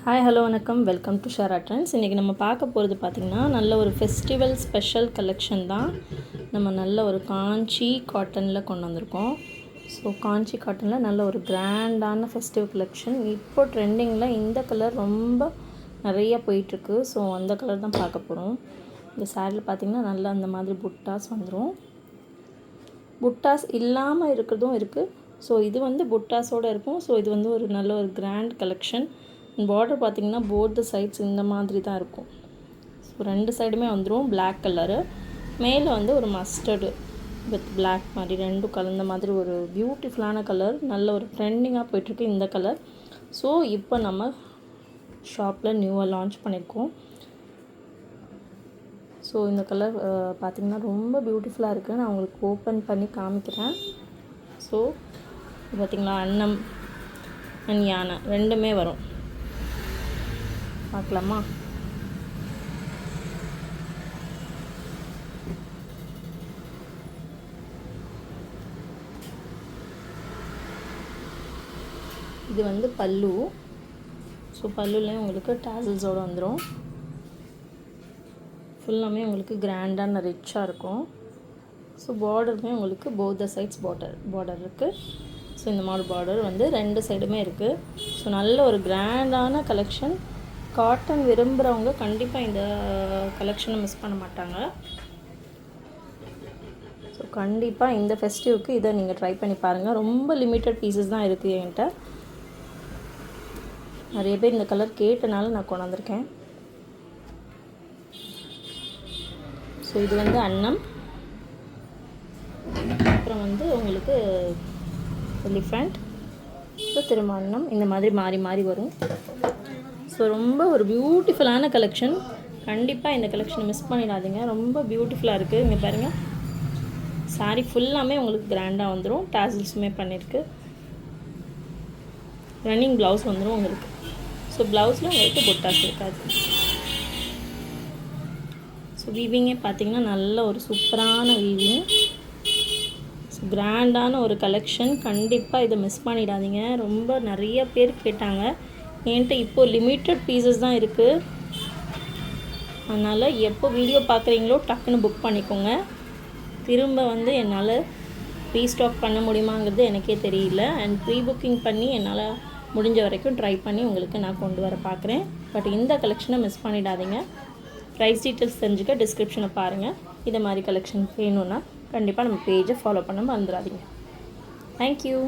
Hi hello வணக்கம் welcome to Shara trends. இன்றைக்கி நம்ம பார்க்க போகிறது பார்த்திங்கன்னா நல்ல ஒரு ஃபெஸ்டிவல் ஸ்பெஷல் கலெக்ஷன் தான். நம்ம நல்ல ஒரு காஞ்சி காட்டனில் கொண்டு வந்திருக்கோம். ஸோ காஞ்சி காட்டனில் நல்ல ஒரு கிராண்டான ஃபெஸ்டிவல் கலெக்ஷன். இப்போ ட்ரெண்டிங்கில் இந்த கலர் ரொம்ப நிறையா போயிட்டுருக்கு. ஸோ அந்த கலர் தான் பார்க்க போகிறோம். இந்த சாரியில் பார்த்திங்கன்னா நல்லா அந்த மாதிரி புட்டாஸ் வந்துடும். புட்டாஸ் இல்லாமல் இருக்கிறதும் இருக்குது. ஸோ இது வந்து புட்டாஸோடு இருக்கும். ஸோ இது வந்து ஒரு நல்ல ஒரு கிராண்ட் கலெக்ஷன். பார்டர் பார்த்திங்கன்னா போத் சைட்ஸ் இந்த மாதிரி தான் இருக்கும். ஸோ ரெண்டு சைடுமே வந்துடும் பிளாக் கலரு. மேலே வந்து ஒரு மஸ்டர்டு வித் பிளாக் மாதிரி ரெண்டும் கலந்த மாதிரி ஒரு பியூட்டிஃபுல்லான கலர். நல்ல ஒரு ட்ரெண்டிங்காக போயிட்டுருக்கு இந்த கலர். ஸோ இப்போ நம்ம ஷாப்பில் நியூவாக லான்ச் பண்ணியிருக்கோம். ஸோ இந்த கலர் பார்த்திங்கன்னா ரொம்ப பியூட்டிஃபுல்லாக இருக்குது. நான் உங்களுக்கு ஓப்பன் பண்ணி காமிக்கிறேன். ஸோ பார்த்திங்களா, அன்னம் அண்ட் யானை ரெண்டுமே வரும். பார்க்கலாமா? இது வந்து பல்லு. ஸோ பல்லுலேயும் உங்களுக்கு டாசல்ஸோடு வந்துடும். ஃபுல்லாமே உங்களுக்கு கிராண்டான ரிச்சாக இருக்கும். ஸோ பார்டருமே உங்களுக்கு போத் சைட்ஸ் பார்டர் இருக்குது. ஸோ இந்த மாதிரி பார்டர் வந்து ரெண்டு சைடுமே இருக்குது. ஸோ நல்ல ஒரு கிராண்டான கலெக்ஷன். காட்டன் விரும்புகிறவங்க கண்டிப்பாக இந்த கலெக்ஷனை மிஸ் பண்ண மாட்டாங்க. ஸோ கண்டிப்பாக இந்த ஃபெஸ்டிவ்க்கு இதை நீங்கள் ட்ரை பண்ணி பாருங்கள். ரொம்ப லிமிட்டட் பீசஸ் தான் இருக்குது என்கிட்ட. நிறைய பேர் இந்த கலர் கேட்டனால நான் கொண்டு வந்திருக்கேன். ஸோ இது வந்து அன்னம், அப்புறம் வந்து உங்களுக்கு எலிஃபண்ட், ஸோ திரும்ப அன்னம், இந்த மாதிரி மாறி மாறி வரும். ஸோ ரொம்ப ஒரு பியூட்டிஃபுல்லான கலெக்ஷன். கண்டிப்பாக இந்த கலெக்ஷனை மிஸ் பண்ணிடாதீங்க. ரொம்ப பியூட்டிஃபுல்லாக இருக்குது. இங்கே பாருங்கள், சாரீ ஃபுல்லாமே உங்களுக்கு கிராண்டாக வந்துடும். டாசல்ஸுமே பண்ணியிருக்கு. ரன்னிங் ப்ளவுஸ் வந்துடும் உங்களுக்கு. ஸோ ப்ளவுஸில் உங்களுக்கு புட்டாஸ் இருக்காது. ஸோ வீவிங்கே பார்த்திங்கன்னா நல்ல ஒரு சூப்பரான வீவிங். ஸோ கிராண்டான ஒரு கலெக்ஷன். கண்டிப்பாக இதை மிஸ் பண்ணிடாதீங்க. ரொம்ப நிறைய பேர் கேட்டாங்க. என்கிட்ட இப்போது லிமிட்டட் பீசஸ் தான் இருக்குது. அதனால் எப்போ வீடியோ பார்க்குறீங்களோ டக்குன்னு புக் பண்ணிக்கோங்க. திரும்ப வந்து என்னால் ரீஸ்டாக் பண்ண முடியுமாங்கிறது எனக்கே தெரியல. அண்ட் ப்ரீ புக்கிங் பண்ணி என்னால் முடிஞ்ச வரைக்கும் ட்ரை பண்ணி உங்களுக்கு நான் கொண்டு வர பார்க்குறேன். பட் இந்த கலெக்ஷனை மிஸ் பண்ணிடாதீங்க. ப்ரைஸ் டீட்டெயில்ஸ் தெரிஞ்சுக்க டிஸ்கிரிப்ஷனை பாருங்கள். இதை மாதிரி கலெக்ஷன் வேணும்னா கண்டிப்பாக நம்ம பேஜை ஃபாலோ பண்ண மறந்துடாதீங்க. தேங்க்யூ.